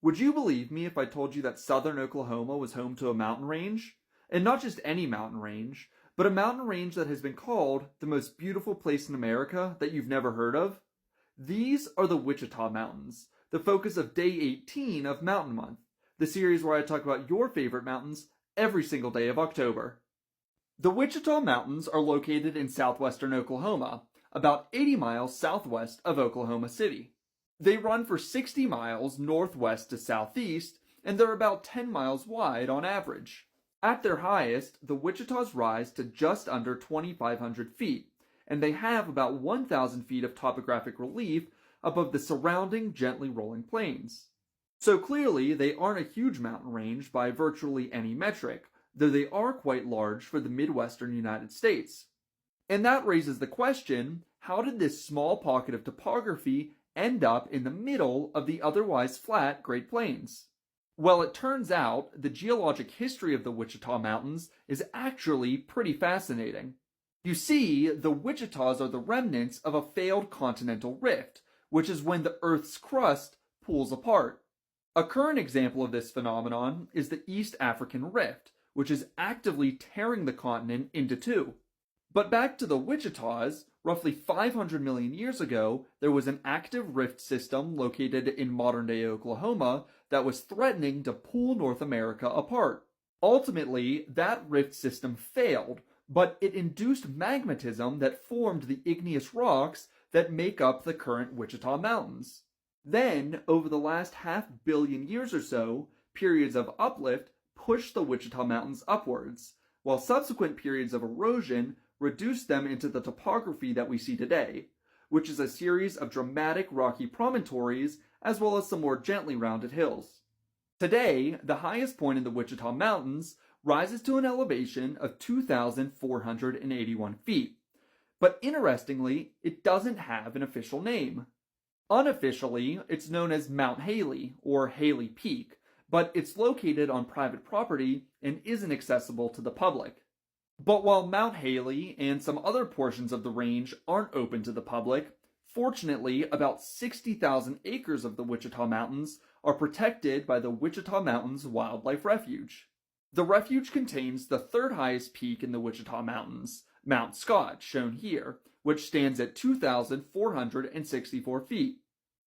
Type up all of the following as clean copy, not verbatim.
Would you believe me if I told you that southern Oklahoma was home to a mountain range? And not just any mountain range, but a mountain range that has been called the most beautiful place in America that you've never heard of? These are the Wichita Mountains, the focus of day 18 of Mountain Month, the series where I talk about your favorite mountains every single day of October. The Wichita Mountains are located in southwestern Oklahoma, about 80 miles southwest of Oklahoma City. They run for 60 miles northwest to southeast, and they're about 10 miles wide on average. At their highest, the Wichitas rise to just under 2,500 feet, and they have about 1,000 feet of topographic relief above the surrounding gently rolling plains. So clearly, they aren't a huge mountain range by virtually any metric, though they are quite large for the Midwestern United States. And that raises the question, how did this small pocket of topography end up in the middle of the otherwise flat Great Plains? Well, it turns out the geologic history of the Wichita Mountains is actually pretty fascinating. You see, the Wichitas are the remnants of a failed continental rift, which is when the Earth's crust pulls apart. A current example of this phenomenon is the East African Rift, which is actively tearing the continent into two. But back to the Wichitas, roughly 500 million years ago, there was an active rift system located in modern-day Oklahoma that was threatening to pull North America apart. Ultimately, that rift system failed, but it induced magmatism that formed the igneous rocks that make up the current Wichita Mountains. Then, over the last half-billion years or so, periods of uplift pushed the Wichita Mountains upwards, while subsequent periods of erosion reduced them into the topography that we see today, which is a series of dramatic rocky promontories as well as some more gently rounded hills. Today, the highest point in the Wichita Mountains rises to an elevation of 2,481 feet, but interestingly, it doesn't have an official name. Unofficially, it's known as Mount Haley, or Haley Peak, but it's located on private property and isn't accessible to the public. But while Mount Haley and some other portions of the range aren't open to the public, fortunately about 60,000 acres of the Wichita Mountains are protected by the Wichita Mountains Wildlife Refuge. The refuge contains the third highest peak in the Wichita Mountains, Mount Scott, shown here, which stands at 2,464 feet.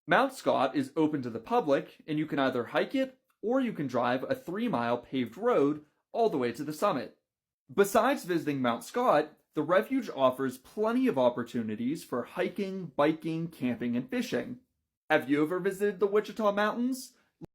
Mount Scott is open to the public, and you can either hike it or you can drive a 3-mile paved road all the way to the summit. Besides visiting Mount Scott, the refuge offers plenty of opportunities for hiking, biking, camping, and fishing. Have you ever visited the Wichita Mountains?